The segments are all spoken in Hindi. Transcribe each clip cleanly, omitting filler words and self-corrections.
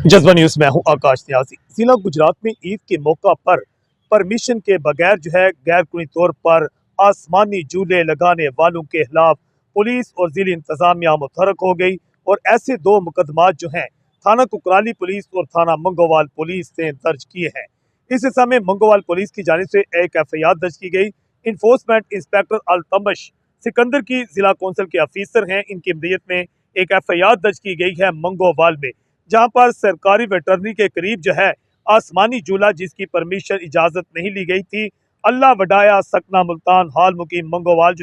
जज्बा न्यूज में हूं आकाश न्याजी। जिला गुजरात में ईद के मौका पर परमिशन के बगैर गैर कानूनी तौर पर आसमानी झूले लगाने वालों के खिलाफ पुलिस और जिला इंतजामिया मुतहरक हो गई और ऐसे दो मुकदमात थाना कुकराली पुलिस और थाना मंगोवाल पुलिस ने दर्ज किए हैं। इस समय मंगोवाल पुलिस की जानिब से एक FIR दर्ज की गई। इन्फोर्समेंट इंस्पेक्टर अल्तमश सिकंदर की जिला कौंसिल के अफीसर हैं, इनकी मदीयत में एक FIR दर्ज की गई है मंगोवाल में, जहां पर सरकारी वेटरनरी के करीब आसमानी झूला जिसकी परमिशन इजाजत नहीं ली गई थी, अल्लाह वडाया सकना मुल्तान हाल मुकीम मंगोवाल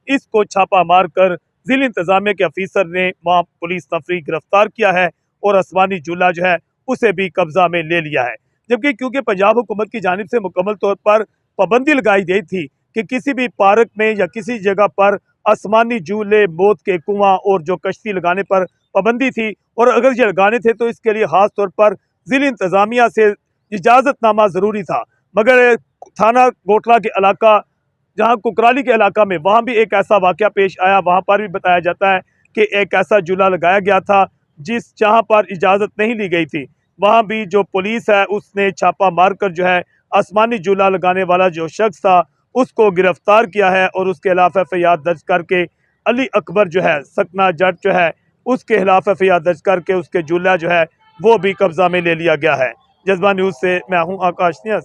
इसको छापा मारकर जिला इंतजामिया के अफीसर ने वहां पुलिस नफरी गिरफ्तार किया है और आसमानी झूला उसे भी कब्जा में ले लिया है। जबकि क्योंकि पंजाब हुकूमत की जानिब से मुकम्मल तौर पर पाबंदी लगाई गई थी कि किसी भी पार्क में या किसी जगह पर आसमानी झूले, मौत के कुआं और जो कश्ती लगाने पर पाबंदी थी, और अगर ये लगाने थे तो इसके लिए खास तौर पर जिला इंतजामिया से इजाजतनामा जरूरी था। मगर थाना कोटला के इलाका, जहां कुकराली के इलाका में, वहां भी एक ऐसा वाकया पेश आया। वहां पर भी बताया जाता है कि एक ऐसा झूला लगाया गया था जहां पर इजाजत नहीं ली गई थी। वहां भी जो पुलिस है उसने छापा मारकर आसमानी झूला लगाने वाला जो शख्स था उसको गिरफ्तार किया है और उसके खिलाफ FIR दर्ज करके अली अकबर सकना जट उसके खिलाफ FIR दर्ज करके उसके झूला वो भी कब्जा में ले लिया गया है। जज्बा न्यूज से मैं हूं आकाश न्याज।